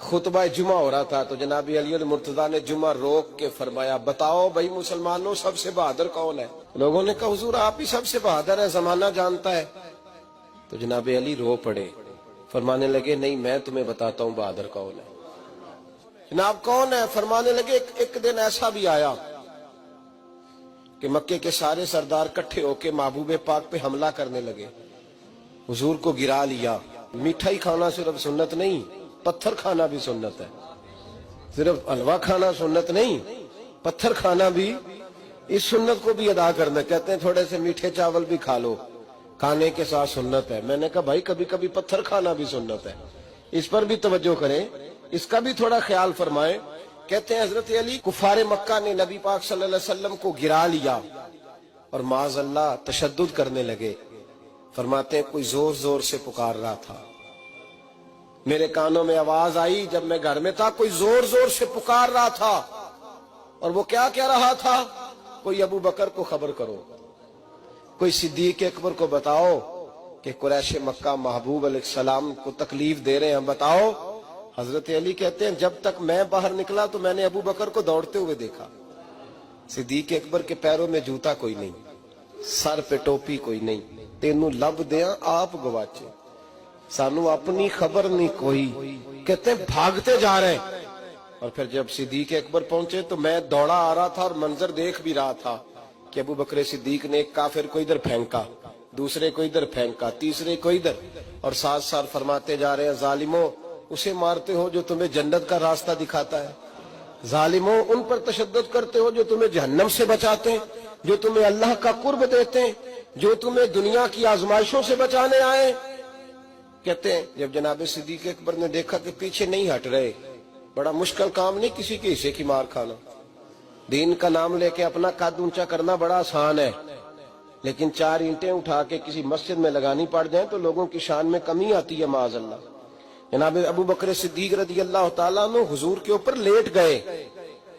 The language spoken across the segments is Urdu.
خطبہ جمعہ ہو رہا تھا تو جناب علی المرتضیٰ نے جمعہ روک کے فرمایا بتاؤ بھائی مسلمانوں سب سے بہادر کون ہے؟ لوگوں نے کہا حضور آپ ہی سب سے بہادر ہے، زمانہ جانتا ہے۔ تو جناب علی رو پڑے، فرمانے لگے نہیں میں تمہیں بتاتا ہوں بہادر کون ہے۔ جناب کون ہے؟ فرمانے لگے ایک دن ایسا بھی آیا کہ مکے کے سارے سردار کٹھے ہو کے محبوب پاک پہ حملہ کرنے لگے، حضور کو گرا لیا۔ میٹھائی کھانا صرف سنت نہیں، پتھر کھانا بھی سنت ہے، صرف حلوہ کھانا سنت نہیں، پتھر کھانا بھی اس سنت کو بھی ادا کرنا۔ کہتے ہیں تھوڑے سے میٹھے چاول بھی کھا لو، کھانے کے ساتھ سنت ہے۔ میں نے کہا بھائی کبھی کبھی پتھر کھانا بھی سنت ہے، اس پر بھی توجہ کریں، اس کا بھی تھوڑا خیال فرمائیں۔ کہتے ہیں حضرت علی کفار مکہ نے نبی پاک صلی اللہ علیہ وسلم کو گرا لیا اور معاذ اللہ تشدد کرنے لگے۔ فرماتے ہیں کوئی زور زور سے پکار رہا تھا، میرے کانوں میں آواز آئی جب میں گھر میں تھا، کوئی زور زور سے پکار رہا تھا، اور وہ کیا کہہ رہا تھا؟ کوئی ابو بکر کو خبر کرو، کوئی صدیق اکبر کو بتاؤ کہ قریش مکہ محبوب علیہ السلام کو تکلیف دے رہے ہیں، بتاؤ۔ حضرت علی کہتے ہیں جب تک میں باہر نکلا تو میں نے ابو بکر کو دوڑتے ہوئے دیکھا، صدیق اکبر کے پیروں میں جوتا کوئی نہیں، سر پہ ٹوپی کوئی نہیں، تینوں لب دیاں آپ گواچے، سانو اپنی خبر نہیں کوئی۔ کہتے ہیں بھاگتے جا رہے ہیں، اور پھر جب صدیق اکبر پہنچے تو میں دوڑا آ رہا تھا اور منظر دیکھ بھی رہا تھا کہ ابو بکر صدیق نے ایک کافر کو ادھر پھینکا، دوسرے کو ادھر پھینکا، تیسرے کو ادھر، اور ساتھ ساتھ فرماتے جا رہے ہیں ظالموں اسے مارتے ہو جو تمہیں جنت کا راستہ دکھاتا ہے، ظالموں ان پر تشدد کرتے ہو جو تمہیں جہنم سے بچاتے ہیں، جو تمہیں اللہ کا قرب دیتے ہیں، جو تمہیں دنیا کی آزمائشوں سے بچانے آئے۔ کہتے ہیں جب جناب صدیق اکبر نے دیکھا کہ پیچھے نہیں ہٹ رہے، بڑا مشکل کام نہیں کسی کے حصے کی مار کھانا، دین کا نام لے کے اپنا قد اونچا کرنا بڑا آسان ہے، لیکن 4 اینٹیں اٹھا کے کسی مسجد میں لگانی پڑ جائیں تو لوگوں کی شان میں کمی آتی ہے معاذ اللہ۔ جناب ابو بکر صدیق رضی اللہ تعالیٰ عنہ حضور کے اوپر لیٹ گئے،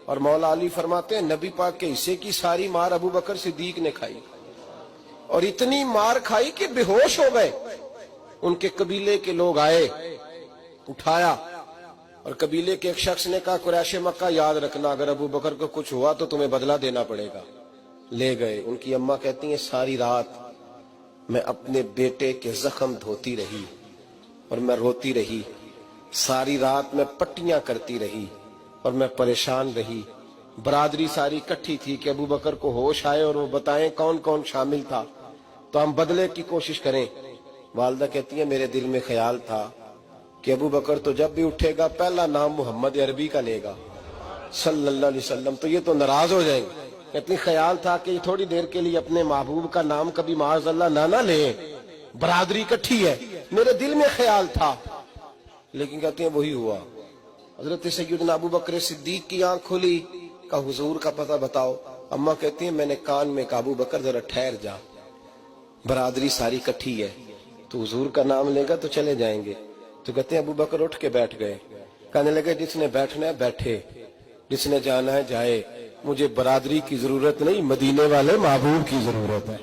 اور مولا علی فرماتے ہیں نبی پاک کے حصے کی ساری مار ابو بکر صدیق نے کھائی، اور اتنی مار کھائی کہ بے ہوش ہو گئے۔ ان کے قبیلے کے لوگ آئے، اٹھایا، اور قبیلے کے ایک شخص نے کہا قریش مکہ یاد رکھنا اگر ابو بکر کو کچھ ہوا تو تمہیں بدلہ دینا پڑے گا۔ لے گئے۔ ان کی اماں کہتی ہیں ساری رات میں اپنے بیٹے کے زخم دھوتی رہی اور میں روتی رہی، ساری رات میں پٹیاں کرتی رہی اور میں پریشان رہی۔ برادری ساری کٹھی تھی کہ ابو بکر کو ہوش آئے اور وہ بتائیں کون کون شامل تھا تو ہم بدلے کی کوشش کریں۔ والدہ کہتی ہیں میرے دل میں خیال تھا کہ ابو بکر تو جب بھی اٹھے گا پہلا نام محمد عربی کا لے گا صلی اللہ علیہ وسلم، تو یہ تو ناراض ہو جائیں گے۔ کہتی خیال تھا کہ تھوڑی دیر کے لیے اپنے محبوب کا نام کبھی معاذ اللہ نہ لیں، برادری کٹھی ہے، میرے دل میں خیال تھا، لیکن کہتے ہیں وہی ہوا۔ حضرت سیدنا ابو بکر صدیق کی آنکھ کھلی، کہا حضور کا پتہ بتاؤ۔ اماں کہتی ہیں میں نے کان میں کہا ابو بکر ذرا ٹھہر جا، برادری ساری کٹھی ہے، تو حضور کا نام لے گا تو چلے جائیں گے۔ تو کہتے ہیں ابو بکر اٹھ کے بیٹھ گئے، کہنے لگے جس نے بیٹھنا ہے بیٹھے، جس نے جانا ہے جائے، مجھے برادری کی ضرورت نہیں، مدینے والے محبوب کی ضرورت ہے۔